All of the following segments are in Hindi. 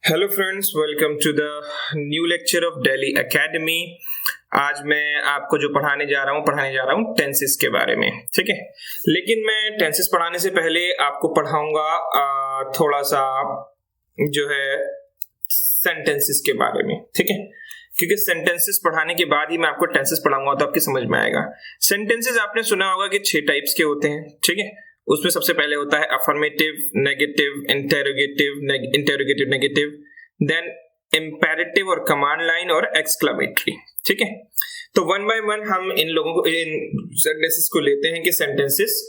Hello friends, welcome to the new lecture of Delhi Academy. आज मैं आपको जो पढ़ाने जा रहा हूँ टेंसेस के बारे में। ठीक है, लेकिन मैं टेंसेस पढ़ाने से पहले आपको पढ़ाऊंगा थोड़ा सा जो है सेंटेंसेस के बारे में। ठीक है, क्योंकि सेंटेंसेस पढ़ाने के बाद ही मैं आपको टेंसेस पढ़ाऊंगा तो आपकी समझ में आएगा। सेंटेंसेस आपने सुना होगा कि 6 टाइप्स के होते हैं। ठीक है, उसमें सबसे पहले होता है affirmative, negative, interrogative negative, then imperative और कमांड लाइन और एक्सक्लेमेटरी। ठीक है, तो वन बाय वन हम इन सेंटेंसेस को लेते हैं कि सेंटेंसेस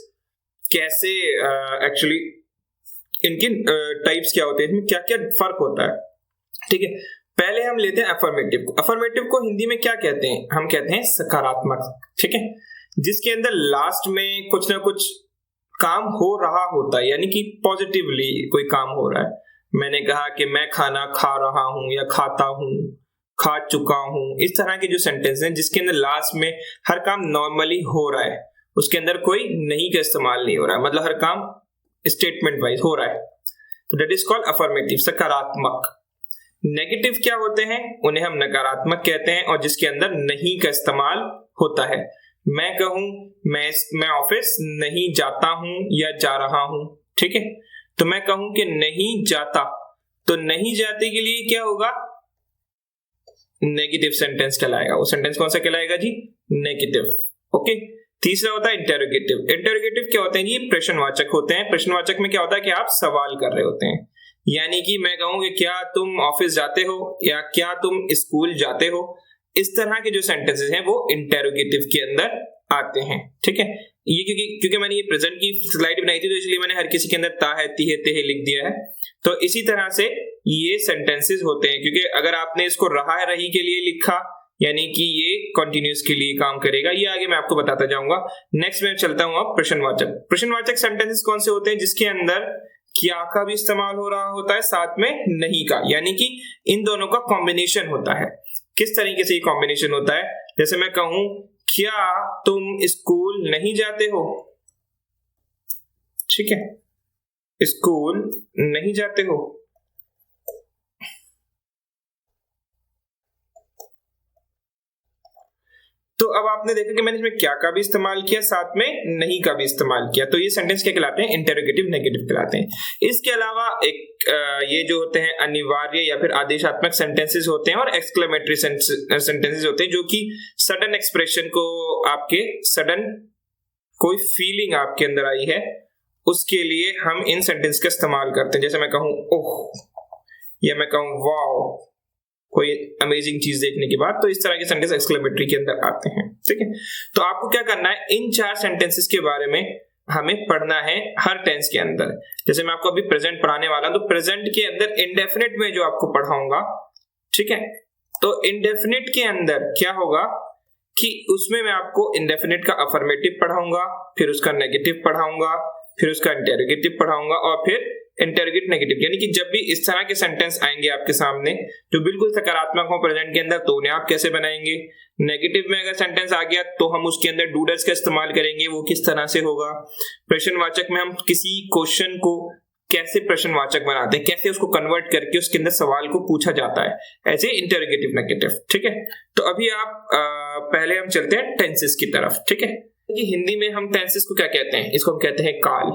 कैसे एक्चुअली इनके टाइप्स क्या होते हैं, इनमें क्या क्या फर्क होता है। ठीक है, पहले हम लेते हैं अफर्मेटिव को। अफर्मेटिव को हिंदी में क्या कहते हैं? हम कहते हैं सकारात्मक। ठीक है, जिसके अंदर लास्ट में कुछ ना कुछ काम हो रहा होता है, यानी कि पॉजिटिवली कोई काम हो रहा है। मैंने कहा कि मैं खाना खा रहा हूं या खाता हूं, खा चुका हूं। इस तरह के जो सेंटेंस हैं जिसके अंदर लास्ट में हर काम नॉर्मली हो रहा है, उसके अंदर कोई नहीं का इस्तेमाल नहीं हो रहा है, मतलब हर काम स्टेटमेंट वाइज हो रहा है, तो दैट इज कॉल्ड अफर्मेटिव, सकारात्मक। नेगेटिव क्या होते हैं? उन्हें हम नकारात्मक कहते हैं, और जिसके अंदर नहीं का इस्तेमाल होता है। मैं कहूं मैं ऑफिस नहीं जाता हूं या जा रहा हूं। ठीक है, तो मैं कहूं कि नहीं जाता, तो नहीं जाते के लिए क्या होगा? नेगेटिव सेंटेंस कहलाएगा। वो सेंटेंस कौन सा कहलाएगा जी? नेगेटिव। ओके, तीसरा होता है इंटेरोगेटिव। इंटेरोगेटिव क्या होते हैं? ये प्रश्नवाचक होते हैं। प्रश्नवाचक में क्या होता है कि आप सवाल कर रहे होते हैं, यानी कि मैं कहूं कि क्या तुम ऑफिस जाते हो या क्या तुम स्कूल जाते हो। इस तरह के जो सेंटेंसेस हैं वो इंटेरोगेटिव के अंदर आते हैं। ठीक है, ये क्योंकि मैंने ये प्रेजेंट की स्लाइड बनाई थी, तो इसलिए मैंने हर किसी के अंदर ता है, ती है, ते है लिख दिया है। तो इसी तरह से ये सेंटेंसेस होते हैं, क्योंकि अगर आपने इसको रहा है रही के लिए लिखा, यानी कि ये कंटिन्यूस के लिए काम करेगा। ये आगे मैं आपको बताता जाऊंगा। नेक्स्ट मैं चलता हूं अब प्रश्नवाचक। प्रश्नवाचक सेंटेंसेस कौन से होते हैं? जिसके अंदर क्या का भी इस्तेमाल हो रहा होता है, साथ में नहीं का, यानी कि इन दोनों का कॉम्बिनेशन होता है। किस तरीके से ये कॉम्बिनेशन होता है? जैसे मैं कहूं क्या तुम स्कूल नहीं जाते हो। ठीक है, स्कूल नहीं जाते हो। तो अब आपने देखा कि मैंने इसमें क्या का भी इस्तेमाल किया, साथ में नहीं का भी इस्तेमाल किया, तो ये सेंटेंस क्या कहलाते हैं? इंटेरोगेटिव नेगेटिव कहलाते हैं। इसके अलावा एक ये जो होते हैं अनिवार्य या फिर आदेशात्मक सेंटेंसेस होते हैं, और एक्सक्लेमेटरी सेंटेंसेस होते हैं, जो कि सडन एक्सप्रेशन को, आपके सडन कोई फीलिंग आपके अंदर आई है, उसके लिए हम इन सेंटेंस का इस्तेमाल करते हैं। जैसे मैं कहूं ओह, या मैं कहूं वाओ, कोई अमेजिंग चीज देखने के बाद, तो इस तरह के सेंटेंस एक्सक्लेमेटरी के अंदर आते हैं। ठीक है, तो आपको क्या करना है? इन 4 सेंटेंसेस के बारे में हमें पढ़ना है हर टेंस के अंदर। जैसे मैं आपको अभी प्रेजेंट पढ़ाने वाला हूं, तो प्रेजेंट के अंदर इंडेफिनिट में जो आपको पढ़ाऊंगा, ठीक है, तो इंडेफिनिट के अंदर क्या होगा कि उसमें मैं आपको इंडेफिनिट का अफर्मेटिव पढ़ाऊंगा, फिर उसका नेगेटिव पढ़ाऊंगा, फिर उसका इंटेरोगेटिव पढ़ाऊंगा, और फिर इंटेरोगेट नेगेटिव। यानी कि जब भी इस तरह के सेंटेंस आएंगे आपके सामने जो बिल्कुल सकारात्मक हो प्रेजेंट के अंदर, तो उन्हें आप कैसे बनाएंगे। नेगेटिव में अगर सेंटेंस आ गया तो हम उसके अंदर डूडल्स का इस्तेमाल करेंगे, वो किस तरह से होगा। प्रश्नवाचक में हम किसी क्वेश्चन को कैसे प्रश्नवाचक बनाते हैं, कैसे उसको कन्वर्ट करके उसके अंदर सवाल को पूछा जाता है, ऐसे इंटेरोगेटिव नेगेटिव। ठीक है, तो अभी आप पहले हम चलते हैं टेंसेस की तरफ। ठीक है, हिंदी में हम टेंसेस को क्या कहते हैं? इसको हम कहते हैं काल।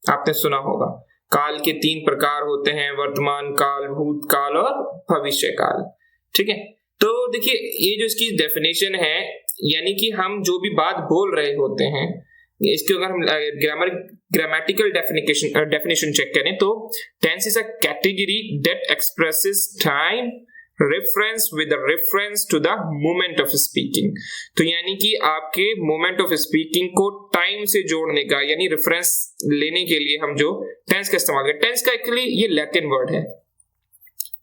आपने सुना होगा काल के 3 प्रकार होते हैं, वर्तमान काल, भूतकाल और भविष्य काल। ठीक है, तो देखिए ये जो इसकी डेफिनेशन है, यानी कि हम जो भी बात बोल रहे होते हैं, इसके अगर हम ग्रामेटिकल डेफिनेशन चेक करें, तो tense is a category that expresses time reference with reference to the moment of speaking. तो यानी कि आपके मोमेंट ऑफ स्पीकिंग को टाइम से जोड़ने का, यानी रेफरेंस लेने के लिए हम जो टेंस का इस्तेमाल करते हैं। टेंस का एक्चुअली ये लैटिन वर्ड है।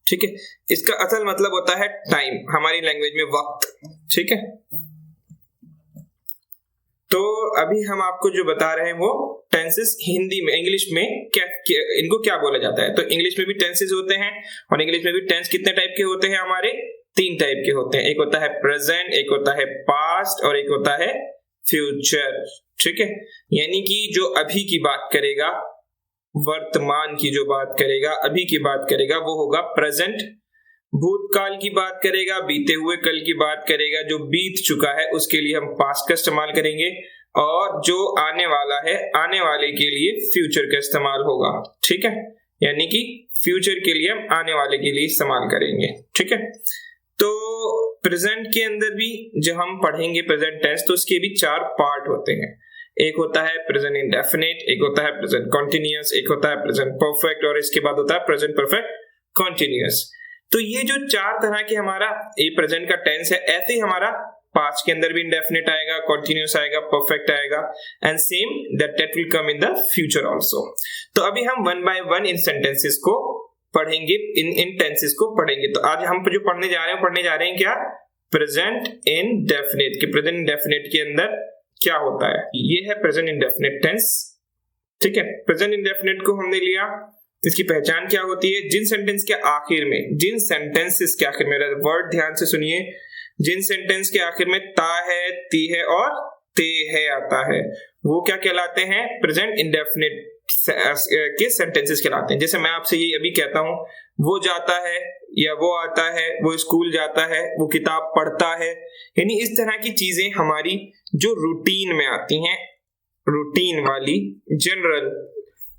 ठीक है, इसका असल मतलब होता है टाइम, हमारी लैंग्वेज में वक्त। ठीक है, तो अभी हम आपको जो बता रहे हैं वो टेंसेस हिंदी में, इंग्लिश में इनको क्या बोला जाता है। तो इंग्लिश में भी टेंसेस होते हैं, और इंग्लिश में भी टेंस कितने टाइप के होते हैं? हमारे 3 टाइप के होते हैं। एक होता है प्रेजेंट, एक होता है पास्ट, और एक होता है फ्यूचर। ठीक है, यानी कि जो अभी की बात करेगा वर्तमान की जो बात करेगा, अभी की बात करेगा, वो होगा प्रेजेंट। भूतकाल की बात करेगा, बीते हुए कल की बात करेगा, जो बीत चुका है उसके लिए हम पास्ट का इस्तेमाल करेंगे, और जो आने वाला है, आने वाले के लिए फ्यूचर का इस्तेमाल होगा। ठीक है, यानी कि फ्यूचर के लिए हम आने वाले के लिए इस्तेमाल करेंगे। ठीक है, तो प्रेजेंट के अंदर भी जब हम पढ़ेंगे प्रेजेंट टेंस, तो उसके भी 4 पार्ट होते हैं। एक होता है प्रेजेंट इंडेफिनिट, एक होता है प्रेजेंट कॉन्टिन्यूअस, एक होता है प्रेजेंट परफेक्ट, और इसके बाद होता है प्रेजेंट परफेक्ट कॉन्टिन्यूअस। तो ये जो 4 तरह के हमारा ये प्रेजेंट का टेंस है, ऐसे ही हमारा पास्ट के अंदर भी इंडेफिनिट आएगा, कॉन्टिन्यूअस आएगा, परफेक्ट आएगा, and same that will come in the future also. तो अभी हम one by one in sentences को पढ़ेंगे, इन टेंसेस को पढ़ेंगे। तो आज हम जो पढ़ने जा रहे हैं क्या? Present indefinite. कि प्रेजेंट इंडेफिनिट के अंदर क्या होता है, ये है प्रेजेंट इंडेफिनिट टेंस। ठीक है, प्रेजेंट इंडेफिनिट को हमने लिया, इसकी पहचान क्या होती है? जिन सेंटेंस के आखिर में, जिन सेंटेंसेस के आखिर में, वर्ड ध्यान से सुनिए, जिन सेंटेंस के आखिर में ता है, ती है और ते है आता है, वो क्या कहलाते हैं? प्रेजेंट इंडेफिनिट के सेंटेंसेस कहलाते हैं। जैसे मैं आपसे ये अभी कहता हूं, वो जाता है या वो आता है, वो स्कूल जाता है, वो किताब पढ़ता है, यानी इस तरह की चीजें हमारी जो रूटीन में आती हैं, रूटीन वाली, जनरल,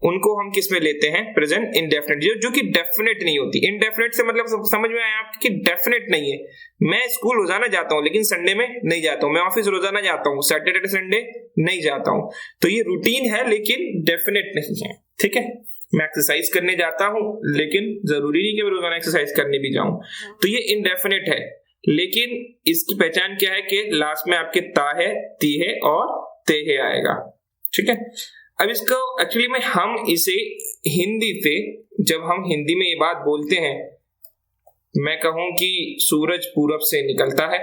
उनको हम किस में लेते हैं? प्रेजेंट इंडेफिनिट, जो कि डेफिनेट नहीं होती। इंडेफिनिट से मतलब समझ में आया आपकी? डेफिनेट नहीं है। मैं स्कूल रोजाना जाता हूं लेकिन संडे में नहीं जाता हूं, मैं ऑफिस रोजाना जाता हूं, सैटरडे संडे नहीं जाता हूं। तो ये रूटीन है लेकिन डेफिनेट नहीं है। ठीक है, मैं एक्सरसाइज करने जाता हूं लेकिन जरूरी नहीं कि मैं रोजाना एक्सरसाइज करने भी जाऊं, तो ये इंडेफिनेट है। लेकिन इसकी पहचान क्या है? कि लास्ट में आपके ता है, ती है और ते है आएगा। ठीक है, अब इसको एक्चुअली में हम इसे हिंदी से, जब हम हिंदी में ये बात बोलते हैं, मैं कहूं कि सूरज पूरब से निकलता है,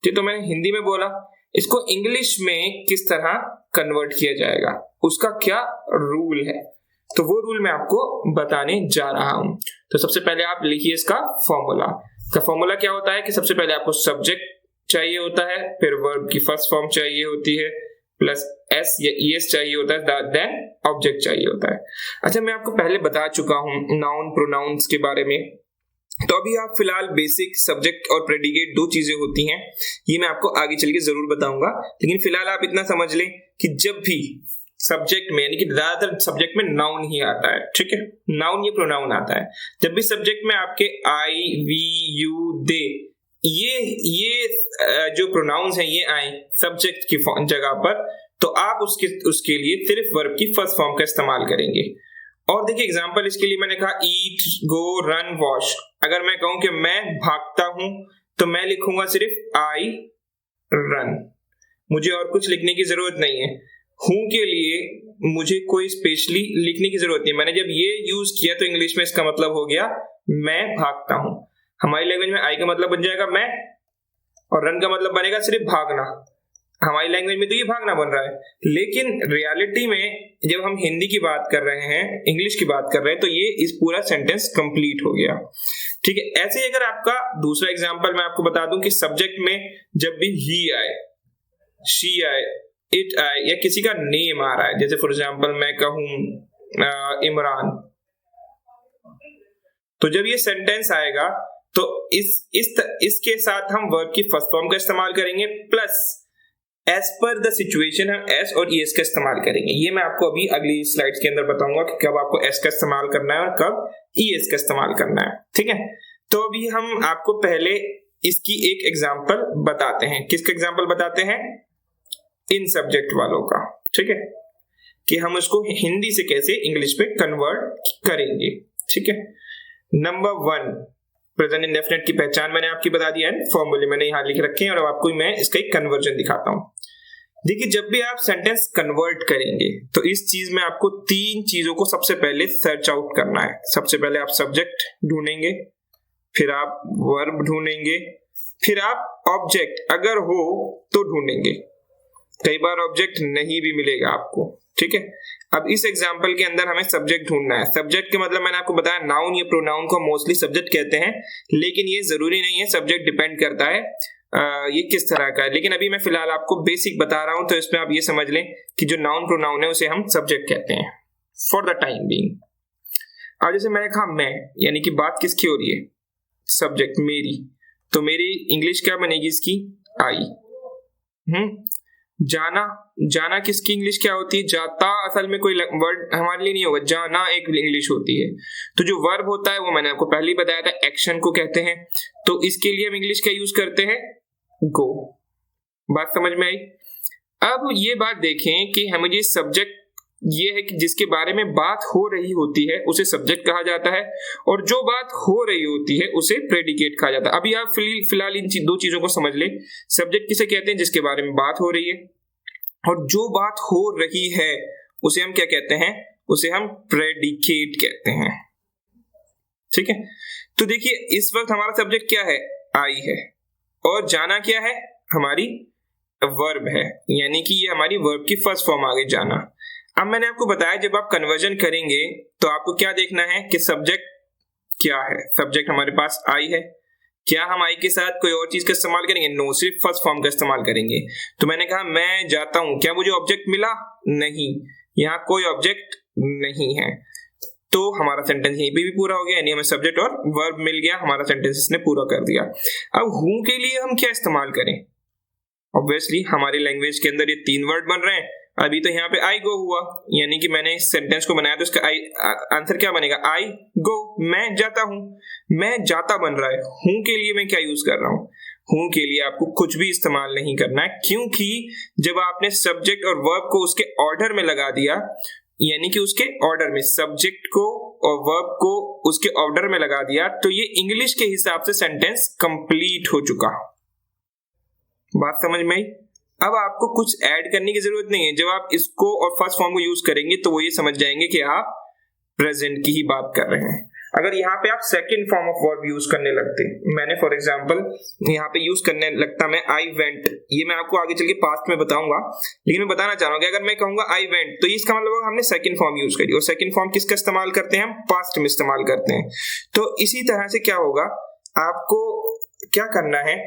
ठीक, तो मैंने हिंदी में बोला, इसको इंग्लिश में किस तरह कन्वर्ट किया जाएगा, उसका क्या रूल है, तो वो रूल मैं आपको बताने जा रहा हूं। तो सबसे पहले आप लिखिए इसका फॉर्मूला। का फॉर्मूला क्या होता है कि सबसे पहले आपको सब्जेक्ट चाहिए होता है, फिर वर्ब की फर्स्ट फॉर्म चाहिए होती है, प्लस एस या ईएस चाहिए होता है, देन ऑब्जेक्ट चाहिए होता है। अच्छा, मैं आपको पहले बता चुका हूं नाउन प्रोनाउंस के बारे में, तो अभी आप फिलहाल बेसिक सब्जेक्ट और प्रेडिकेट 2 चीजें होती हैं, ये मैं आपको आगे चल के जरूर बताऊंगा, लेकिन फिलहाल आप इतना समझ लें कि जब भी सब्जेक्ट में, यानी कि ज्यादातर सब्जेक्ट में नाउन ही आता है। ठीक है, नाउन ये प्रोनाउन आता है। जब भी सब्जेक्ट में आपके आई, वी, यू, दे, ये जो प्रोनाउंस हैं ये आए सब्जेक्ट की जगह पर, तो आप उसके लिए सिर्फ वर्ब की फर्स्ट फॉर्म का इस्तेमाल करेंगे। और देखिए एग्जांपल इसके लिए मैंने कहा ईट, गो, रन, वॉश। अगर मैं कहूं कि मैं भागता हूं तो मैं लिखूंगा सिर्फ आई रन, मुझे और कुछ लिखने की जरूरत नहीं है। हूं के लिए मुझे कोई स्पेशली लिखने की जरूरत नहीं। मैंने जब ये यूज किया तो इंग्लिश में इसका मतलब हो गया मैं भागता हूं। हमारी लैंग्वेज में आई का मतलब बन जाएगा मैं, और रन का मतलब बनेगा सिर्फ भागना। हमारी लैंग्वेज में तो ये भागना बन रहा है, लेकिन रियलिटी में जब हम हिंदी की बात कर रहे हैं, इंग्लिश की बात कर रहे हैं, तो ये इस पूरा सेंटेंस कंप्लीट हो गया। ठीक है, ऐसे ही अगर आपका दूसरा एग्जांपल मैं आपको बता दूं कि सब्जेक्ट में जब भी ही आए, शी आए, इट आए, या किसी का नेम आ रहा है, जैसे फॉर एग्जांपल मैं कहूं इमरान, तो जब ये सेंटेंस आएगा तो इसके साथ हम वर्ब की फर्स्ट फॉर्म का इस्तेमाल करेंगे, plus as per the situation हम एस और ईएस का इस्तेमाल करेंगे। ये मैं आपको अभी अगली स्लाइड्स के अंदर बताऊंगा कि कब आपको एस का इस्तेमाल करना है और कब ईएस का इस्तेमाल करना है। ठीक है, तो अभी हम आपको पहले इसकी एक एग्जांपल बताते हैं। किसका एग्जांपल बताते हैं? इन सब्जेक्ट वालों का। ठीक है, कि हम उसको हिंदी से कैसे इंग्लिश पे कन्वर्ट करेंगे। ठीक है, नंबर 1 प्रेजेंट इंडेफिनिट की पहचान मैंने आपकी बता दिया है, फॉर्मूले मैंने यहां लिख रखे हैं, और अब आपको मैं इसका एक कन्वर्जन दिखाता हूं। देखिए, जब भी आप सेंटेंस कन्वर्ट करेंगे तो इस चीज में आपको 3 चीजों को सबसे पहले सर्च आउट करना है। सबसे पहले आप सब्जेक्ट ढूंढेंगे, फिर आप वर्ब ढूंढेंगे, फिर आप ऑब्जेक्ट अगर हो तो ढूंढेंगे। कई बार ऑब्जेक्ट नहीं भी मिलेगा आपको। ठीक है, अब इस एग्जांपल के अंदर हमें सब्जेक्ट ढूंढना है। सब्जेक्ट के मतलब मैंने आपको बताया नाउन या प्रोनाउन को मोस्टली सब्जेक्ट कहते हैं, लेकिन ये जरूरी नहीं है, सब्जेक्ट डिपेंड करता है ये किस तरह का है। लेकिन अभी मैं फिलहाल आपको बेसिक बता रहा हूं, तो इसमें आप ये समझ लें कि जो नाउन प्रोनाउन है उसे हम सब्जेक्ट कहते हैं। For the time being. अब जैसे मैंने कहा मैं, यानी कि बात किसकी हो रही है, सब्जेक्ट मेरी, तो मेरी इंग्लिश क्या बनेगी इसकी, आई। जाना, जाना किसकी इंग्लिश क्या होती है, जाता असल में कोई वर्ड हमारे लिए नहीं होगा, जाना एक इंग्लिश होती है। तो जो वर्ब होता है वो मैंने आपको पहले ही बताया था, एक्शन को कहते हैं। तो इसके लिए हम इंग्लिश क्या यूज करते हैं, गो। बात समझ में आई। अब ये बात देखें कि हमें ये सब्जेक्ट ये है कि जिसके बारे में बात हो रही होती है उसे सब्जेक्ट कहा जाता है, और जो बात हो रही होती है उसे प्रेडिकेट कहा जाता है। अभी आप फिलहाल इन दो चीजों को समझ ले। सब्जेक्ट किसे कहते हैं, जिसके बारे में बात हो रही है, और जो बात हो रही है उसे हम क्या कहते हैं, उसे हम प्रेडिकेट कहते हैं। ठीक है, तो देखिए इस वक्त हमारा सब्जेक्ट क्या है, आई है, और जाना क्या है, हमारी वर्ब है, यानी कि ये हमारी वर्ब की फर्स्ट फॉर्म आ गई, जाना। अब मैंने आपको बताया जब आप कन्वर्जन करेंगे तो आपको क्या देखना है कि सब्जेक्ट क्या है। सब्जेक्ट हमारे पास आई है, क्या हम आई के साथ कोई और चीज का इस्तेमाल करेंगे, नो, सिर्फ फर्स्ट फॉर्म का इस्तेमाल करेंगे। तो मैंने कहा मैं जाता हूं, क्या मुझे ऑब्जेक्ट मिला, नहीं, यहाँ कोई ऑब्जेक्ट नहीं है, तो हमारा सेंटेंस यहीं पे भी पूरा हो गया, यानी हमें सब्जेक्ट और वर्ब मिल गया, हमारा सेंटेंस इसने पूरा कर दिया। अब हूं के लिए हम क्या इस्तेमाल करें, ऑब्वियसली हमारी लैंग्वेज के अंदर ये 3 वर्ड बन रहे हैं। अभी तो यहाँ पे आई गो हुआ, यानी कि मैंने इस सेंटेंस को बनाया तो इसका आंसर क्या बनेगा, आई गो, मैं जाता हूं, मैं जाता बन रहा है। हूं के लिए मैं क्या यूज कर रहा हूं, हूं के लिए आपको कुछ भी इस्तेमाल नहीं करना है, क्योंकि जब आपने सब्जेक्ट और वर्ब को उसके ऑर्डर में लगा दिया, यानी कि उसके ऑर्डर में सब्जेक्ट को और वर्ब को उसके ऑर्डर में लगा दिया, तो ये इंग्लिश के हिसाब से सेंटेंस कंप्लीट हो चुका। बात समझ में आई। अब आपको कुछ ऐड करने की जरूरत नहीं है, जब आप इसको और फर्स्ट फॉर्म को यूज करेंगे तो वो ये समझ जाएंगे कि आप प्रेजेंट की ही बात कर रहे हैं। अगर यहाँ पे आप second form of verb use करने लगते, मैंने फॉर एग्जांपल यहाँ पे यूज करने लगता मैं आई वेंट, ये मैं आपको आगे चल के पास्ट में बताऊंगा, लेकिन मैं बताना चाह रहा हूँ कि अगर मैं कहूंगा आई वेंट, तो इसका मतलब हमने सेकंड फॉर्म यूज करी, और सेकंड फॉर्म किसका इस्तेमाल करते हैं, हम पास्ट में इस्तेमाल करते हैं। तो इसी तरह से क्या होगा, आपको क्या करना है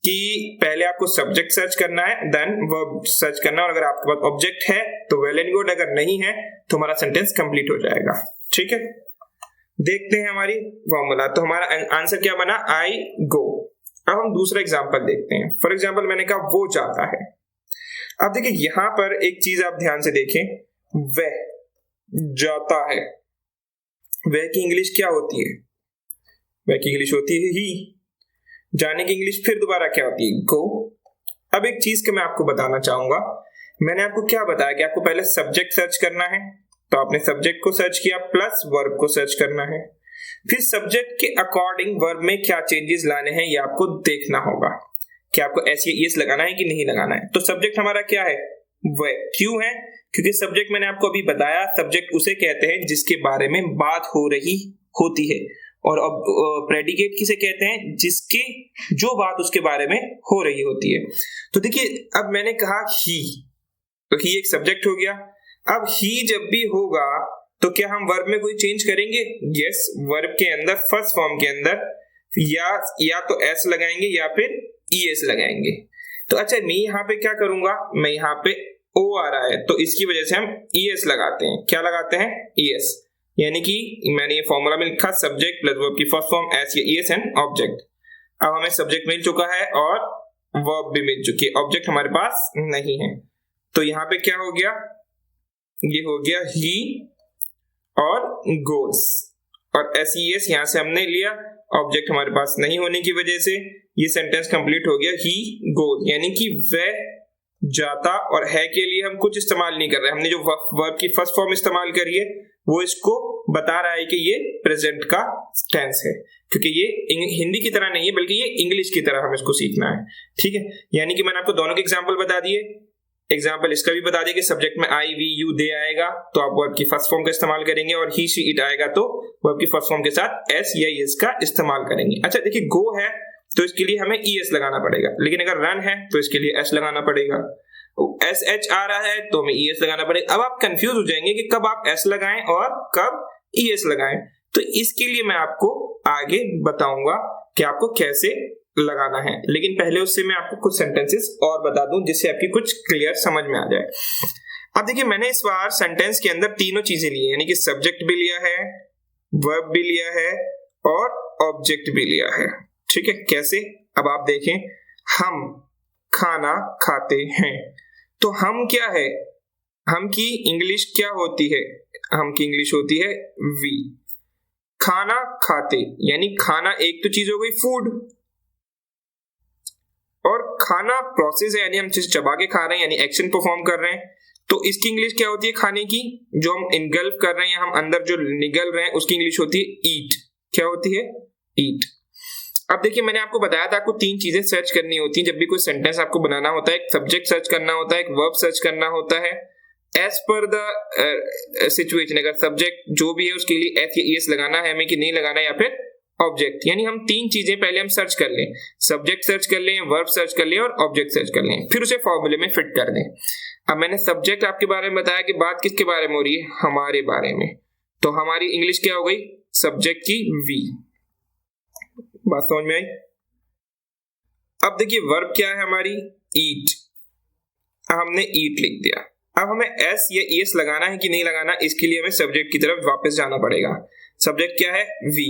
कि पहले आपको सब्जेक्ट सर्च करना है, देन वर्ब सर्च करना है, और अगर आपके पास ऑब्जेक्ट है तो वेल एंड गुड, अगर नहीं है तो हमारा सेंटेंस कंप्लीट हो जाएगा। ठीक है, देखते हैं हमारी फॉर्मूला। तो हमारा आंसर क्या बना, आई गो। अब हम दूसरा एग्जांपल देखते हैं। फॉर एग्जांपल मैंने कहा वो जाता है। अब देखिए यहां पर एक चीज आप ध्यान से देखें, वह जाता है, वह की इंग्लिश क्या होती है, वह की इंग्लिश होती है ही, जाने की इंग्लिश फिर दोबारा क्या होती है, गो। अब एक चीज का मैं आपको बताना चाहूंगा, मैंने आपको क्या बताया कि आपको पहले सब्जेक्ट सर्च करना है, तो आपने सब्जेक्ट को सर्च किया प्लस वर्ब को सर्च करना है, फिर सब्जेक्ट के अकॉर्डिंग वर्ब में क्या चेंजेस लाने हैं ये आपको देखना होगा, कि आपको एस लगाना है कि नहीं लगाना है। तो सब्जेक्ट हमारा क्या है, वह। क्यों है, क्योंकि सब्जेक्ट मैंने आपको अभी बताया, सब्जेक्ट उसे कहते हैं जिसके बारे में बात हो रही होती है, और अब प्रेडिकेट किसे कहते हैं, जिसके जो बात उसके बारे में हो रही होती है। तो देखिए अब मैंने कहा ही, तो ही एक सब्जेक्ट हो गया। अब ही जब भी होगा तो क्या हम वर्ब में कोई चेंज करेंगे, यस, वर्ब के अंदर फर्स्ट फॉर्म के अंदर या तो एस लगाएंगे या फिर ईएस लगाएंगे। तो अच्छा मैं यहाँ पे क्या करूंगा, मैं यहाँ पे ओ आ रहा है तो इसकी वजह से हम ईएस लगाते हैं। क्या लगाते हैं, ईएस, यानी कि मैंने ये फॉर्मूला में लिखा सब्जेक्ट प्लस वर्ब की फर्स्ट फॉर्म एस या ईएस एंड ऑब्जेक्ट। अब हमें सब्जेक्ट मिल चुका है और वर्ब भी मिल चुकी है, ऑब्जेक्ट हमारे पास नहीं है। तो यहाँ पे क्या हो गया, ये हो गया ही और गोस, और एस ई एस यहां से हमने लिया, ऑब्जेक्ट हमारे पास नहीं होने की वजह से ये सेंटेंस कंप्लीट हो गया, ही गोस, यानी कि वह जाता। और है के लिए हम कुछ इस्तेमाल नहीं कर रहे, हमने जो वर्ब की फर्स्ट फॉर्म इस्तेमाल करी है वो इसको बता रहा है कि ये प्रेजेंट का टेंस है, क्योंकि ये हिंदी की तरह नहीं है बल्कि ये इंग्लिश की तरह हमें इसको सीखना है। ठीक है, यानी कि मैंने आपको दोनों के एग्जाम्पल बता दिए, एग्जाम्पल इसका भी बता दिया कि सब्जेक्ट में आई वी यू दे आएगा तो आप वर्ब की फर्स्ट फॉर्म का इस्तेमाल करेंगे, और ही शी इट आएगा तो वर्ब की फर्स्ट फॉर्म के साथ एस या एस का इस्तेमाल करेंगे। अच्छा देखिए, गो है तो इसके लिए हमें ई एस लगाना पड़ेगा, लेकिन अगर रन है तो इसके लिए एस लगाना पड़ेगा, एस एच आ रहा है तो हमें ई एस लगाना पड़ेगा। अब आप कंफ्यूज हो जाएंगे कि कब आप एस लगाएं और कब ई एस लगाएं, तो इसके लिए मैं आपको आगे बताऊंगा कि आपको कैसे लगाना है, लेकिन पहले उससे मैं आपको कुछ सेंटेंसेस और बता दूं जिससे आपकी कुछ क्लियर समझ में आ जाए। अब देखिए मैंने इस बार सेंटेंस के अंदर तीनों चीजें ली है, यानी कि सब्जेक्ट भी लिया है, वर्ब भी लिया है और ऑब्जेक्ट भी लिया है। ठीक है, कैसे? अब आप देखें, हम खाना खाते हैं, तो हम क्या है, हम की इंग्लिश क्या होती है? हम की इंग्लिश होती है वी। खाना खाते यानी खाना एक तो चीज हो गई फूड, और खाना प्रोसेस है यानी हम चीज चबा के खा रहे हैं, यानी एक्शन परफॉर्म कर रहे हैं। तो इसकी इंग्लिश क्या होती है खाने की? जो हम इनगल्फ कर रहे हैं, हम अंदर जो निगल रहे हैं, उसकी इंग्लिश होती है ईट। क्या होती है? ईट। अब देखिए मैंने आपको बताया था आपको तीन चीजें सर्च करनी होती हैं जब भी कोई सेंटेंस आपको बनाना होता है। एक सब्जेक्ट सर्च करना होता है, एक वर्ब सर्च करना होता है एज पर द सिचुएशन। अगर सब्जेक्ट जो भी है उसके लिए एस या ईएस लगाना है हमें कि नहीं लगाना, या फिर ऑब्जेक्ट। यानी हम तीन चीजें पहले हम सर्च कर लें, सब्जेक्ट सर्च कर लें, वर्ब सर्च कर लें और ऑब्जेक्ट सर्च कर लें, फिर उसे फॉर्मूले में फिट कर दें। अब मैंने सब्जेक्ट आपके बारे में बताया कि बात किसके बारे में हो रही है? हमारे बारे में। तो हमारी इंग्लिश क्या हो गई? सब्जेक्ट की वी। बात समझ में आई? अब देखिए वर्ब क्या है हमारी? ईट। हमने ईट लिख दिया। अब हमें एस या ईएस लगाना है कि नहीं लगाना, इसके लिए हमें सब्जेक्ट की तरफ वापस जाना पड़ेगा। सब्जेक्ट क्या है? वी।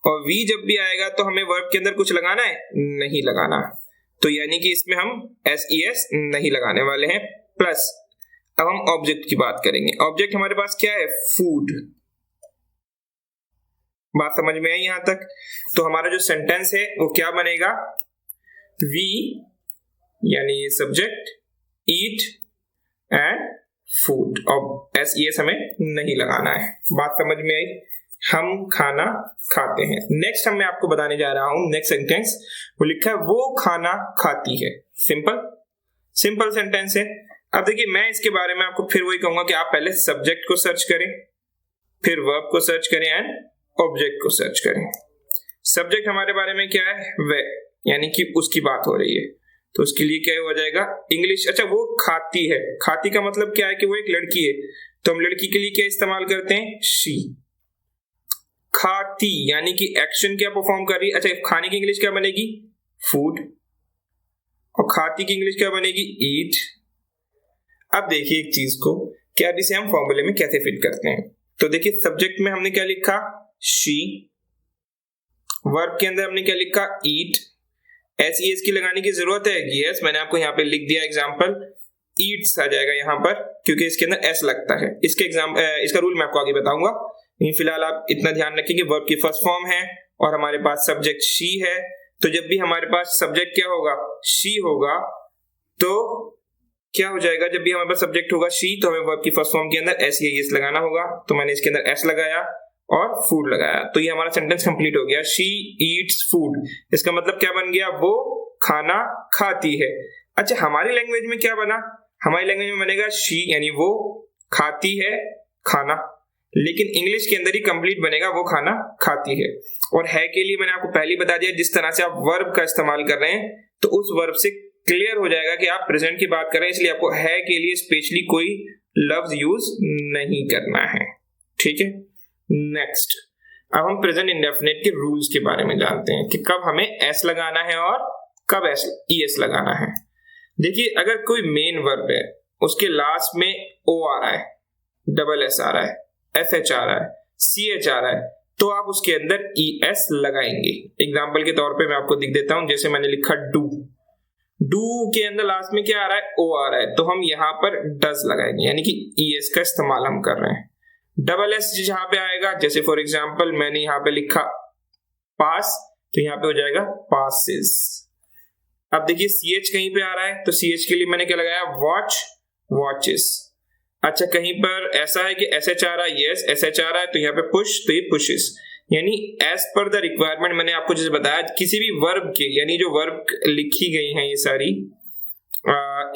और वी जब भी आएगा तो हमें वर्ब के अंदर कुछ लगाना है? नहीं लगाना। तो यानी कि इसमें हम एस ईएस नहीं लगाने वाले हैं। प्लस अब हम ऑब्जेक्ट की बात करेंगे। ऑब्जेक्ट हमारे पास क्या है? फूड। बात समझ में आई यहां तक? तो हमारा जो सेंटेंस है वो क्या बनेगा? वी यानी सब्जेक्ट, ईट एंड फूड, और एस ईएस हमें नहीं लगाना है। बात समझ में आई? हम खाना खाते हैं। नेक्स्ट मैं आपको बताने जा रहा हूं नेक्स्ट सेंटेंस, वो लिखा है वो खाना खाती है। सिंपल सिंपल सेंटेंस है। अब देखिए मैं इसके बारे में आपको फिर वही कहूंगा कि आप पहले सब्जेक्ट को सर्च करें, फिर वर्ब को सर्च करें एंड ऑब्जेक्ट को सर्च करें। सब्जेक्ट हमारे बारे में क्या है? वह, यानी कि उसकी बात हो रही है, तो उसके लिए क्या हो जाएगा? इंग्लिश। अच्छा, वो खाती है। खाती का मतलब क्या है? कि वो एक लड़की है, तो हम लड़की के लिए क्या इस्तेमाल करते हैं? शी। खाती यानी कि एक्शन क्या परफॉर्म कर रही है? अच्छा, खाने की इंग्लिश क्या बनेगी? फूड। और खाती की इंग्लिश क्या बनेगी? ईट। अब देखिए एक चीज को, क्या अब इसे हम फॉर्मूले में कैसे फिट करते हैं। तो देखिए सब्जेक्ट में हमने क्या लिखा? शी। वर्ब के अंदर हमने क्या लिखा? ईट। एस ईएस की लगाने की जरूरत है? यस, मैंने आपको यहाँ पे लिख दिया एग्जाम्पल, ईट्स आ जाएगा यहाँ पर, क्योंकि इसके अंदर एस लगता है। इसका रूल मैं आपको आगे बताऊंगा, लेकिन फिलहाल आप इतना ध्यान रखें कि वर्ब की फर्स्ट फॉर्म है और हमारे पास सब्जेक्ट शी है। तो जब भी हमारे पास सब्जेक्ट क्या होगा? शी होगा, तो क्या हो जाएगा? जब भी हमारे पास सब्जेक्ट होगा शी, तो हमें वर्ब की फर्स्ट फॉर्म के अंदर एस या एस लगाना होगा। तो मैंने इसके अंदर एस लगाया और फूड लगाया, तो ये हमारा सेंटेंस कंप्लीट हो गया। She Yeats food. इसका मतलब क्या बन गया? वो खाना खाती है। अच्छा, हमारी लैंग्वेज में क्या बना? हमारी लैंग्वेज में बनेगा शी यानी वो खाती है खाना, लेकिन इंग्लिश के अंदर ही कंप्लीट बनेगा वो खाना खाती है। और है के लिए मैंने आपको पहले बता दिया, जिस तरह से आप वर्ब का इस्तेमाल कर रहे हैं तो उस वर्ब से क्लियर हो जाएगा कि आप प्रेजेंट की बात कर रहे हैं, इसलिए आपको है के लिए स्पेशली कोई लफ्ज यूज नहीं करना है। ठीक है, नेक्स्ट अब हम प्रेजेंट इंडेफिनिट के रूल्स के बारे में जानते हैं कि कब हमें एस लगाना है और कब एस ईएस लगाना है। देखिए अगर कोई मेन वर्ब है, उसके लास्ट में ओ आ रहा है, डबल एस आ रहा है, एफ एच आ रहा है, सी एच आ रहा है, तो आप उसके अंदर ई एस लगाएंगे। एग्जाम्पल के तौर पे मैं आपको दिख देता हूं, जैसे मैंने लिखा डू, डू के अंदर लास्ट में क्या आ रहा है? ओ आ रहा है, तो हम यहाँ पर डज लगाएंगे, यानी कि ई एस का इस्तेमाल हम कर रहे हैं। डबल एस जहां पे आएगा, जैसे फॉर एग्जाम्पल मैंने यहाँ पे लिखा पास, तो यहाँ पे हो जाएगा पासिस। अब देखिए सी एच कहीं पे आ रहा है, तो सी एच के लिए मैंने क्या लगाया? Watch, watches. अच्छा, कहीं पर ऐसा है कि एस एच आ रहा है, यस एस एच आ रहा है, तो यहाँ पे पुश, तो ये पुशेस। यानी एज पर द रिक्वायरमेंट, मैंने आपको जैसे बताया किसी भी वर्ब के, यानी जो वर्ब लिखी गई हैं ये सारी,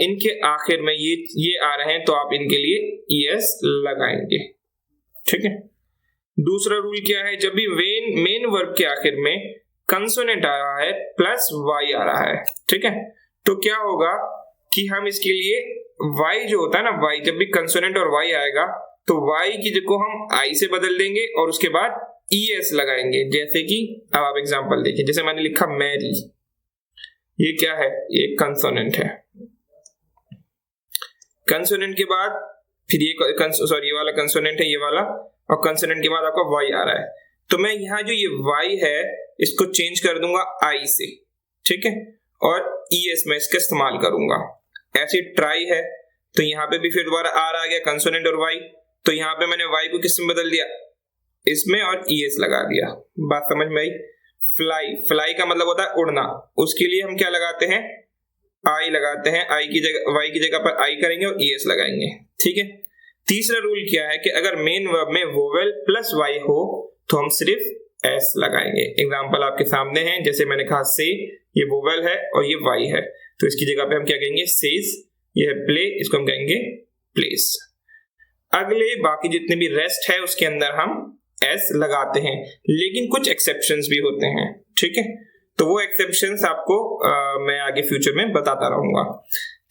इनके आखिर में ये आ रहे हैं, तो आप इनके लिए ईएस लगाएंगे। ठीक है, दूसरा रूल क्या है? जब भी मेन वर्ब के आखिर में कंसोनेंट आ रहा है प्लस वाई आ रहा है, ठीक है, तो क्या होगा कि हम इसके लिए वाई जो होता है ना, वाई जब भी कंसोनेंट और वाई आएगा तो वाई की जगह को हम आई से बदल देंगे और उसके बाद ईएस लगाएंगे। जैसे कि अब आप एग्जांपल देखिए, जैसे मैंने लिखा मैरी, ये क्या है? ये कंसोनेंट है। कंसोनेंट के बाद फिर ये सॉरी ये वाला कंसोनेंट है, ये वाला, और कंसोनेंट के बाद आपका y आ रहा है। तो मैं यहाँ जो ये y है इसको चेंज कर दूंगा I से, ठीक है, और es में इसका इस्तेमाल करूंगा। ऐसे ट्राई है तो यहाँ पे भी फिर दोबारा R आ गया, कंसोनेंट और y, तो यहाँ पे मैंने y को किस में बदल दिया, इसमें, और es लगा दिया। बात समझ में आई? फ्लाई, फ्लाई का मतलब होता है उड़ना, उसके लिए हम क्या लगाते हैं, आई लगाते हैं, आई की जगह y की जगह पर आई करेंगे और es लगाएंगे, ठीक है। तीसरा रूल क्या है कि अगर मेन वर्ब में वोवेल प्लस y हो तो हम सिर्फ s लगाएंगे। एग्जांपल आपके सामने है, जैसे मैंने कहा से, ये वोवेल है और ये y है, तो इसकी जगह पे हम क्या कहेंगे, सेज। ये है प्ले, इसको हम कहेंगे प्लेस। अगले बाकी जितने भी रेस्ट है उसके अंदर हम s लगाते हैं, लेकिन कुछ एक्सेप्शंस भी होते हैं, ठीक है। तो वो एक्सेप्शंस आपको मैं आगे फ्यूचर में बताता रहूंगा।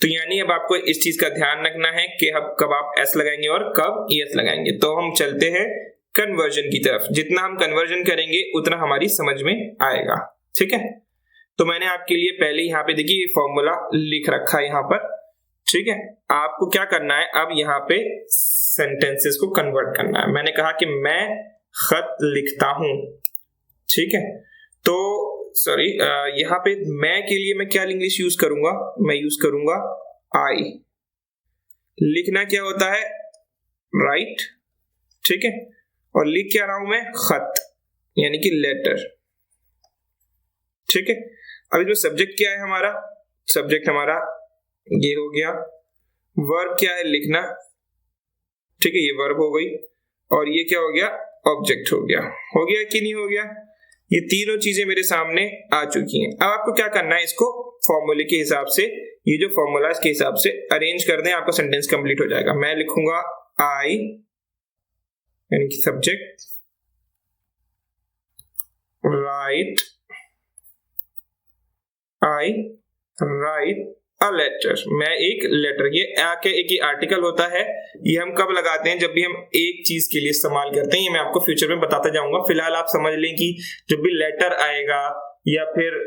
तो यानी अब आपको इस चीज का ध्यान रखना है कि अब कब आप s लगाएंगे और कब es लगाएंगे। तो हम चलते हैं कन्वर्जन की तरफ। जितना हम कन्वर्जन करेंगे उतना हमारी समझ में आएगा, ठीक है। तो मैंने आपके लिए पहले यहाँ पे देखिए ये फॉर्मूला लिख रखा है यहाँ पर, ठीक है। आपको क्या करना है, अब यहाँ पे सेंटेंसेस को कन्वर्ट करना है। मैंने कहा कि मैं खत लिखता हूं, ठीक है। तो सॉरी, यहाँ पे मैं के लिए मैं क्या इंग्लिश यूज करूंगा, मैं यूज करूंगा आई। लिखना क्या होता है, राइट, ठीक है, और लिख क्या रहा हूं मैं, खत, यानी कि लेटर, ठीक है। अब इसमें सब्जेक्ट क्या है हमारा, सब्जेक्ट हमारा ये हो गया, वर्ब क्या है, लिखना, ठीक है, ये वर्ब हो गई, और ये क्या हो गया, ऑब्जेक्ट हो गया। हो गया कि नहीं हो गया? ये तीनों चीजें मेरे सामने आ चुकी हैं। अब आपको क्या करना है, इसको फॉर्मूले के हिसाब से, ये जो फॉर्मूला के हिसाब से अरेंज कर दें, आपका सेंटेंस कंप्लीट हो जाएगा। मैं लिखूंगा आई, यानी कि subject, right, I write a letter, मैं एक लेटर, ये आके एक ही आर्टिकल होता है, ये हम कब लगाते हैं, जब भी हम एक चीज के लिए इस्तेमाल करते हैं। ये मैं आपको फ्यूचर में बताता जाऊंगा। फिलहाल आप समझ लें कि जब भी लेटर आएगा या फिर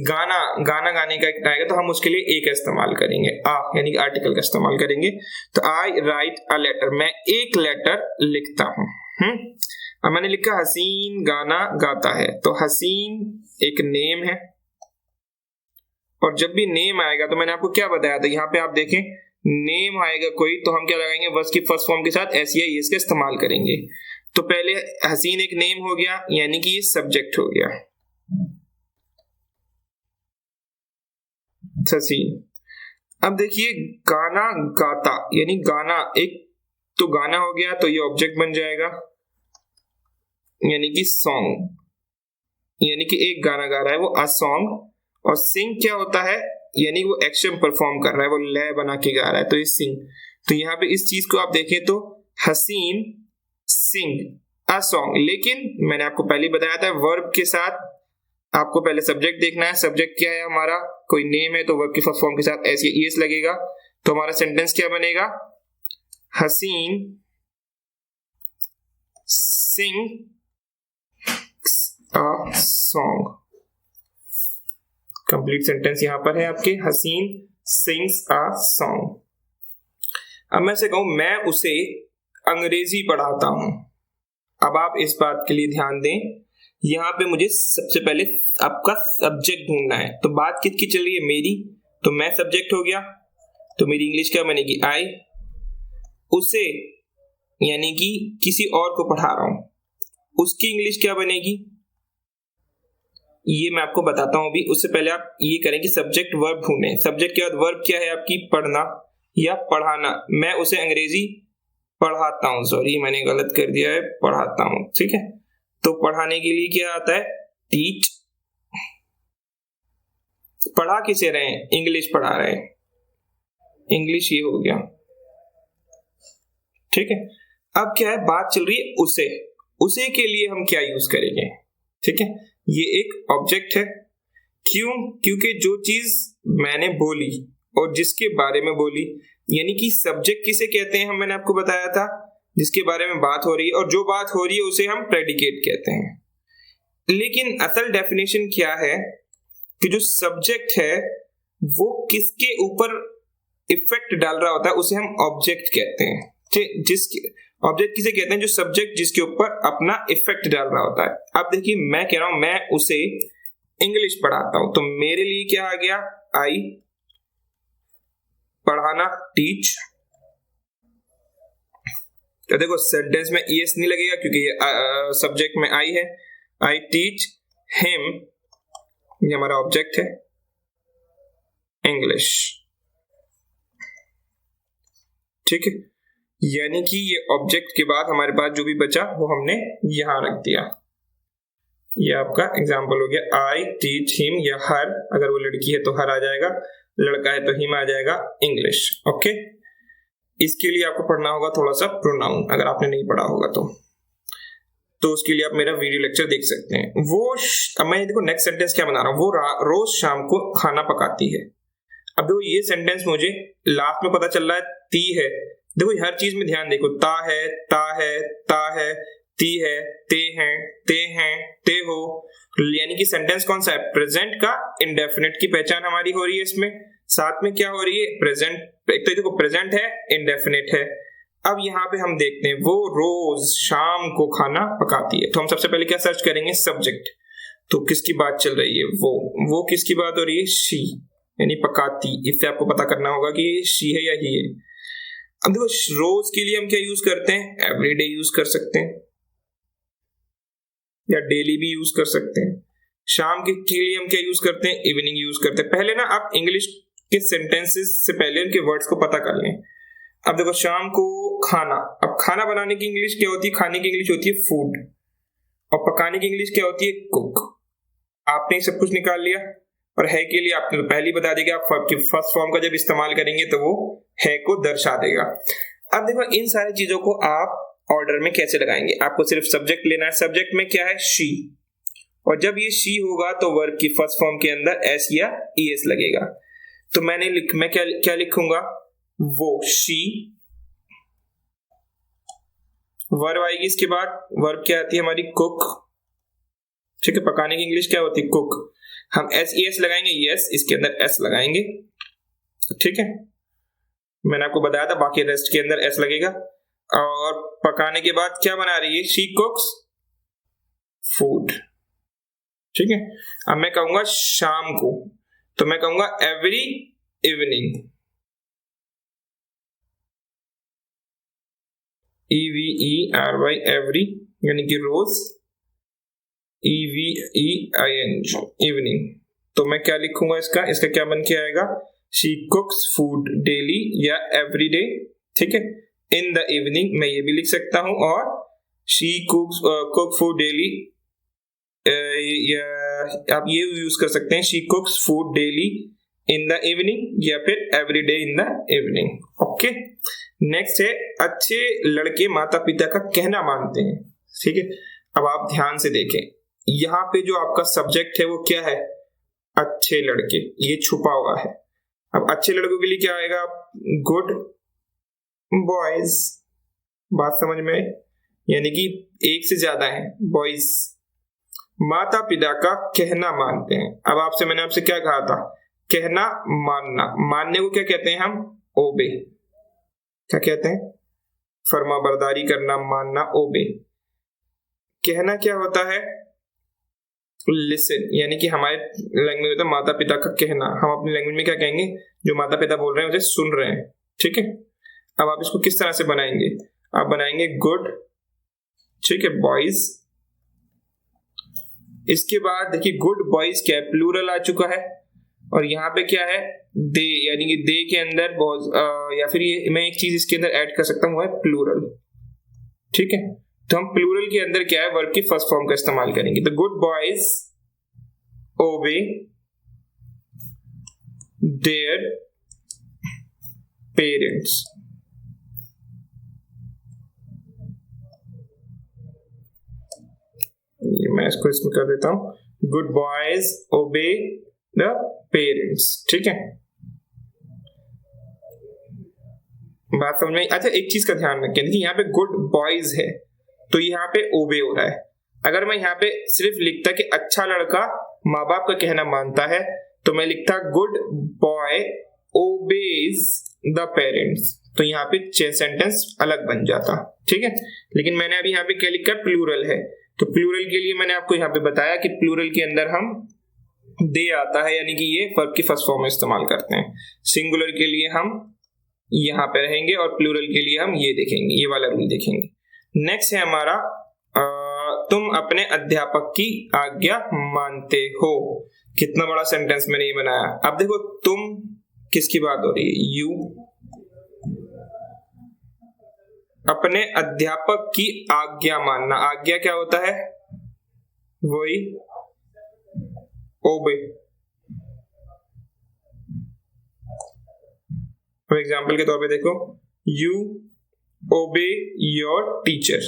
गाना गाने का आएगा तो हम उसके लिए एक इस्तेमाल करेंगे, यानी कि आर्टिकल का इस्तेमाल करेंगे। तो आई राइट अ लेटर, मैं एक लेटर लिखता हूँ। अब मैंने लिखा हसीन गाना गाता है, तो हसीन एक नेम है, और जब भी नेम आएगा तो मैंने आपको क्या बताया था, यहाँ पे आप देखें नेम आएगा कोई तो हम क्या लगाएंगे, वर्ब की फर्स्ट फॉर्म के साथ एस या एस का इस्तेमाल करेंगे। तो पहले हसीन एक नेम हो गया, यानी कि ये सब्जेक्ट हो गया हसीन। अब देखिए गाना गाता, यानी गाना एक तो गाना हो गया, तो ये ऑब्जेक्ट बन जाएगा, यानी कि सॉन्ग, यानी कि एक गाना गा रहा है वो अ सॉन्ग। और सिंग क्या होता है, यानी वो एक्शन परफॉर्म कर रहा है, वो लय बना के गा रहा है, तो ये सिंग। तो यहाँ पे इस चीज को आप देखें तो हसीन सिंग अ सॉन्ग, लेकिन मैंने आपको पहले बताया था वर्ब के साथ आपको पहले सब्जेक्ट देखना है। सब्जेक्ट क्या है हमारा, कोई नेम है तो वर्ब की फर्स्ट फॉर्म के साथ एस या ईएस लगेगा। तो हमारा सेंटेंस क्या बनेगा, हसीन सिंग अ सॉन्ग। कंप्लीट सेंटेंस यहां पर है आपके, हसीन सिंग्स अ सॉन्ग। अब मैं से कहूं मैं उसे अंग्रेजी पढ़ाता हूं। अब आप इस बात के लिए ध्यान दें, यहां पे मुझे सबसे पहले आपका सब्जेक्ट ढूंढना है। तो बात किसकी चल रही है, मेरी, तो मैं सब्जेक्ट हो गया, तो मेरी इंग्लिश क्या बनेगी, आई। उसे यानी कि किसी और को पढ़ा रहा हूं, उसकी इंग्लिश क्या बनेगी, ये मैं आपको बताता हूं अभी। उससे पहले आप ये करें कि सब्जेक्ट वर्ब ढूंढें। सब्जेक्ट के बाद वर्ब क्या है आपकी, पढ़ना या पढ़ाना। मैं उसे अंग्रेजी पढ़ाता हूं, सॉरी मैंने गलत कर दिया है, पढ़ाता हूं, ठीक है। तो पढ़ाने के लिए क्या आता है, टीच। पढ़ा किसे रहे हैं, इंग्लिश पढ़ा रहे हैं, इंग्लिश ये हो गया, ठीक है। अब क्या है, बात चल रही है उसे, उसे के लिए हम क्या यूज करेंगे, ठीक है। ये एक ऑब्जेक्ट है, क्यों, क्योंकि जो चीज मैंने बोली और जिसके बारे में बोली, यानी कि सब्जेक्ट किसे कहते हैं, हम मैंने आपको बताया था, जिसके बारे में बात हो रही है, और जो बात हो रही है उसे हम प्रेडिकेट कहते हैं। लेकिन असल डेफिनेशन क्या है कि जो सब्जेक्ट है वो किसके ऊपर इफेक्ट डाल रहा होता है, उसे हम ऑब्जेक्ट कहते हैं, जिसके ऑब्जेक्ट किसे कहते हैं, जो सब्जेक्ट जिसके ऊपर अपना इफेक्ट डाल रहा होता है। अब देखिए मैं कह रहा हूं मैं उसे इंग्लिश पढ़ाता हूं, तो मेरे लिए क्या आ गया, आई, पढ़ाना, टीच। तो देखो सेंटेंस में ईएस नहीं लगेगा क्योंकि ये सब्जेक्ट में आई है। आई टीच हिम, ये हमारा ऑब्जेक्ट है, इंग्लिश। ठीक है, यानी कि ये ऑब्जेक्ट के बाद हमारे पास जो भी बचा वो हमने यहां रख दिया। ये आपका एग्जांपल हो गया, आई टीच हिम, या हर, अगर वो लड़की है तो हर आ जाएगा, लड़का है तो हिम आ जाएगा, इंग्लिश। ओके, इसके लिए आपको पढ़ना होगा थोड़ा सा प्रोनाउन, अगर आपने नहीं पढ़ा होगा तो उसके लिए आप मेरा वीडियो लेक्चर देख सकते हैं। अब मैं देखो नेक्स्ट सेंटेंस क्या बना रहा हूं, वो रोज शाम को खाना पकाती है। अब देखो ये सेंटेंस मुझे लास्ट में पता चल रहा है ती है। देखो हर चीज में ध्यान देखो, ता है, ता है, ता है, ती है, ते हैं, ते हो, यानी कि सेंटेंस कौन सा है, प्रेजेंट का इंडेफिनिट की पहचान हमारी हो रही है इसमें। साथ में क्या हो रही है, प्रेजेंट, एक तो देखो प्रेजेंट है, इंडेफिनिट है। अब यहाँ पे हम देखते हैं वो रोज शाम को खाना पकाती है, तो हम सबसे पहले क्या सर्च करेंगे, सब्जेक्ट। तो किसकी बात चल रही है, वो किसकी बात हो रही है, शी, यानी पकाती। इससे आपको पता करना होगा कि शी है या ही है। अब देखो रोज के लिए हम क्या यूज करते हैं, एवरीडे यूज कर सकते हैं या डेली भी यूज कर सकते हैं। शाम के लिए हम क्या यूज करते हैं, इवनिंग यूज करते हैं। पहले ना आप इंग्लिश के सेंटेंसेस से पहले उनके वर्ड्स को पता कर लें। अब देखो शाम को खाना, अब खाना बनाने की इंग्लिश क्या होती है, खाने की इंग्लिश होती है फूड, और पकाने की इंग्लिश क्या होती है, कुक। आपने सब कुछ निकाल लिया, और है के लिए आपने तो पहले ही बता देगा, आप फर्स्ट फॉर्म का जब इस्तेमाल करेंगे तो वो है को दर्शा देगा। अब देखो इन सारी चीजों को आप ऑर्डर में कैसे लगाएंगे, आपको सिर्फ सब्जेक्ट लेना है। सब्जेक्ट में क्या है, शी, और जब ये शी होगा तो वर्ब की फर्स्ट फॉर्म के अंदर एस या ईएस लगेगा। तो मैं क्या लिखूंगा, वो, शी, वर्ब आएगी इसके बाद, वर्ब क्या आती है हमारी, कुक। ठीक है, पकाने की इंग्लिश क्या होती है, कुक। हम एस ई एस लगाएंगे, यस, इसके अंदर एस लगाएंगे। ठीक है, मैंने आपको बताया था, बाकी रेस्ट के अंदर एस लगेगा। और पकाने के बाद क्या बना रही है, शी कुक्स फूड। ठीक है, अब मैं कहूंगा शाम को, तो मैं कहूंगा एवरी इवनिंग, EVERY, एवरी, यानी कि रोज, EVEING, इवनिंग। तो मैं क्या लिखूंगा इसका क्या बन के आएगा, शी कुक्स फूड डेली या एवरी डे। ठीक है, इन द इवनिंग मैं ये भी लिख सकता हूं, और शी कुक फूड डेली, आप ये यूज कर सकते हैं, she कुक्स food daily in the evening, या फिर every day in the evening. Okay, next है, अच्छे लड़के माता पिता का कहना मानते हैं। ठीक है, अब आप ध्यान से देखें, यहाँ पे जो आपका सब्जेक्ट है वो क्या है, अच्छे लड़के, ये छुपा हुआ है। अब अच्छे लड़कों के लिए क्या आएगा, गुड बॉयज। बात समझ में, यानी कि एक से ज्यादा है बॉयज। माता पिता का कहना मानते हैं। अब मैंने आपसे क्या कहा था, कहना मानना, मानने को क्या कहते हैं हम, ओबे। क्या कहते हैं, फर्मा बरदारी करना, मानना, ओबे। कहना क्या होता है, लिसन, यानी कि हमारे लैंग्वेज में तो माता पिता का कहना, हम अपनी लैंग्वेज में क्या कहेंगे, जो माता पिता बोल रहे हैं उसे सुन रहे हैं। ठीक है, अब आप इसको किस तरह से बनाएंगे, आप बनाएंगे गुड, ठीक है, बॉयज। इसके बाद देखिए गुड बॉयज क्या है, प्लूरल आ चुका है, और यहाँ पे क्या है, दे, यानी कि दे के अंदर बहुत या फिर ये मैं एक चीज इसके अंदर ऐड कर सकता हूँ, है प्लूरल। ठीक है, तो हम प्लूरल के अंदर क्या है, वर्ब की फर्स्ट फॉर्म का इस्तेमाल करेंगे। तो गुड बॉयज ओबे देयर पेरेंट्स। मैं इसको इसमें कर देता हूं, good boys obey the parents. ठीक है, बात समझ में। अच्छा, एक चीज का ध्यान रखें, देखिए यहाँ पे गुड बॉयज है तो यहाँ पे ओबे हो रहा है। अगर मैं यहाँ पे सिर्फ लिखता कि अच्छा लड़का माँ बाप का कहना मानता है, तो मैं लिखता good boy obeys the parents. तो यहाँ पे सेंटेंस अलग बन जाता, ठीक है। लेकिन मैंने अभी यहाँ पे क्या लिखा, प्लूरल है, तो प्लूरल के लिए मैंने आपको यहाँ पे बताया कि प्लूरल के अंदर हम दे आता है, यानी कि ये वर्ब की फर्स्ट फॉर्म में इस्तेमाल करते हैं। सिंगुलर के लिए हम यहाँ पे रहेंगे और प्लूरल के लिए हम ये देखेंगे, ये वाला रूल देखेंगे। नेक्स्ट है हमारा तुम अपने अध्यापक की आज्ञा मानते हो। कितना बड़ा सेंटेंस मैंने ये बनाया। अब देखो तुम किसकी बात हो रही है, यू अपने अध्यापक की आज्ञा मानना। आज्ञा क्या होता है, वही ओबे। फॉर एग्जाम्पल के तौर पे देखो, यू ओबे योर टीचर,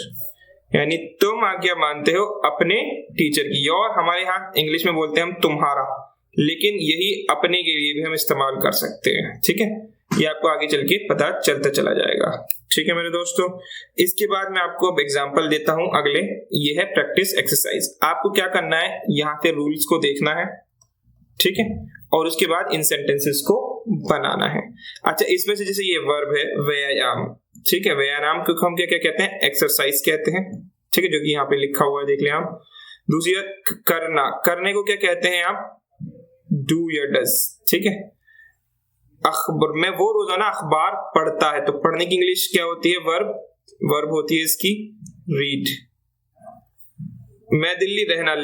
यानी तुम आज्ञा मानते हो अपने टीचर की। योर हमारे यहाँ इंग्लिश में बोलते हैं हम तुम्हारा, लेकिन यही अपने के लिए भी हम इस्तेमाल कर सकते हैं, ठीक है। ये आपको आगे चल के पता चलता चला जाएगा, ठीक है मेरे दोस्तों। इसके बाद मैं आपको अब एग्जांपल देता हूं अगले, ये है प्रैक्टिस एक्सरसाइज। आपको क्या करना है, यहाँ के रूल्स को देखना है, ठीक है, और उसके बाद इन सेंटेंसेस को बनाना है। अच्छा, इसमें से जैसे ये वर्ब है व्यायाम, ठीक है, व्यायाम को हम क्या क्या कहते हैं, एक्सरसाइज कहते हैं, ठीक है, जो कि यहाँ पे लिखा हुआ है, देख लें आप। दूसरी बात करना, करने को क्या कहते हैं आप, डू या डज, ठीक है। अखबार में वो रोजाना अखबार पढ़ता है, तो पढ़ने की इंग्लिश क्या होती है, वर्ब, वर्ब होती है इसकी रीड। मैं दिल्ली रहना,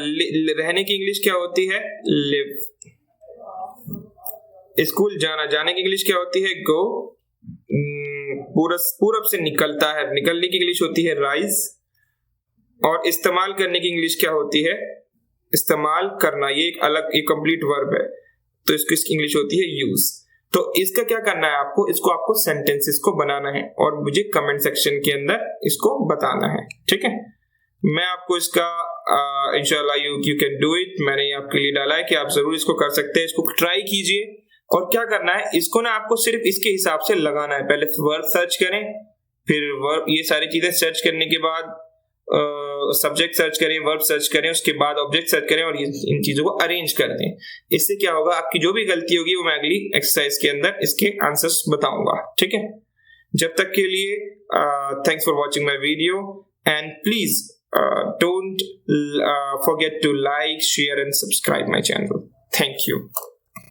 रहने की इंग्लिश क्या होती है, लिव। स्कूल जाना, जाने की इंग्लिश क्या होती है, गो। पूरब से निकलता है, निकलने की इंग्लिश होती है राइज। और इस्तेमाल करने की इंग्लिश क्या होती है, इस्तेमाल करना। ये एक अलग, एक कंप्लीट वर्ब है, तो इसकी इंग्लिश होती है यूज। तो इसका क्या करना है आपको, इसको आपको सेंटेंसेस को बनाना है और मुझे कमेंट सेक्शन के अंदर इसको बताना है, ठीक है। मैं आपको इसका इंशाल्लाह यू कैन डू इट, मैंने आपके लिए डाला है कि आप जरूर इसको कर सकते हैं। इसको ट्राई कीजिए। और क्या करना है, इसको ना आपको सिर्फ इसके हिसाब से लगाना है। पहले वर्ब सर्च करें, फिर वर्ब, ये सारी चीजें सर्च करने के बाद सब्जेक्ट सर्च करें, वर्ब सर्च करें, उसके बाद ऑब्जेक्ट सर्च करें और इन चीजों को अरेंज कर दें। इससे क्या होगा, आपकी जो भी गलती होगी वो मैं अगली एक्सरसाइज के अंदर इसके आंसर्स बताऊंगा, ठीक है। जब तक के लिए thanks for watching my video and please don't forget to like, share and subscribe my channel. Thank you.